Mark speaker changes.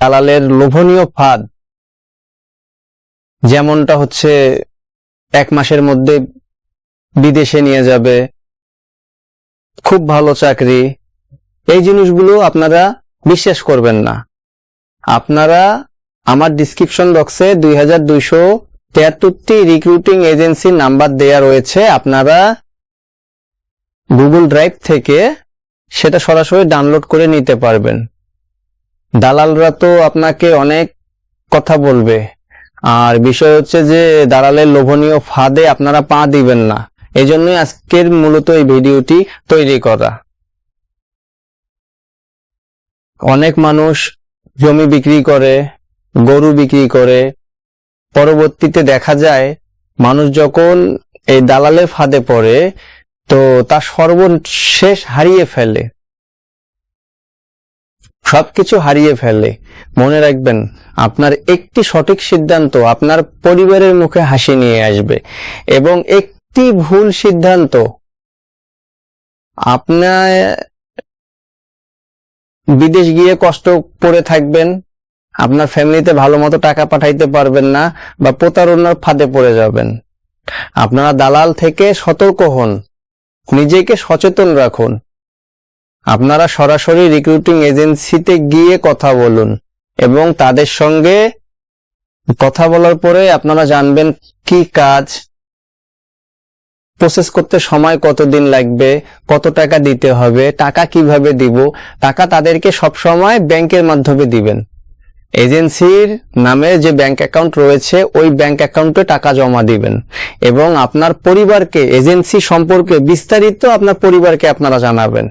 Speaker 1: দালালের লোভনীয় ফাঁদ, যেমনটা হচ্ছে 1 মাসের মধ্যে বিদেশে নিয়ে যাবে, খুব ভালো চাকরি, এই জিনিসগুলো আপনারা বিশ্বাস করবেন না। আপনারা আমার ডিসক্রিপশন বক্সে 2273টি রিক্রুটিং এজেন্সির নাম্বার দেয়া রয়েছে। আপনারা গুগল ড্রাইভ থেকে সেটা সরাসরি ডাউনলোড করে নিতে পারবেন। দালালরা তো আপনাকে অনেক কথা বলবে, আর বিষয় হচ্ছে যে দালালের লোভনীয় ফাঁদে আপনারা পা দিবেন না। এজন্যই আজকের মূলত এই ভিডিওটি তৈরি করা। অনেক মানুষ জমি বিক্রি করে, গরু বিক্রি করে, পরবর্তীতে দেখা যায় মানুষ যখন এই দালালের ফাঁদে পড়ে তো তার সর্বশেষ হারিয়ে ফেলে, সবকিছু হারিয়ে ফেলে। মনে রাখবেন, আপনার একটি সঠিক সিদ্ধান্ত আপনার পরিবারের মুখে হাসি নিয়ে আসবে, এবং একটি ভুল সিদ্ধান্ত আপনার বিদেশ গিয়ে কষ্ট পড়ে থাকবেন, আপনার ফ্যামিলিতে ভালো মতো টাকা পাঠাইতে পারবেন না, বা প্রতারণার ফাঁদে পড়ে যাবেন। আপনারা দালাল থেকে সতর্ক হন, নিজেকে সচেতন রাখুন। আপনারা সরাসরি রিক্রুটিং এজেন্সিতে গিয়ে কথা বলুন, এবং তাদের সঙ্গে কথা বলার পরে আপনারা জানবেন কি কাজ, প্রসেস করতে সময় কতদিন লাগবে, কত টাকা দিতে হবে, টাকা কিভাবে দিব। টাকা তাদেরকে সব সময় ব্যাংকের মাধ্যমে দিবেন। এজেন্সির নামে যে ব্যাংক অ্যাকাউন্ট রয়েছে ওই ব্যাংক অ্যাকাউন্টে টাকা জমা দিবেন, এবং আপনার পরিবারকে এজেন্সি সম্পর্কে বিস্তারিত আপনার পরিবারকে আপনারা জানাবেন।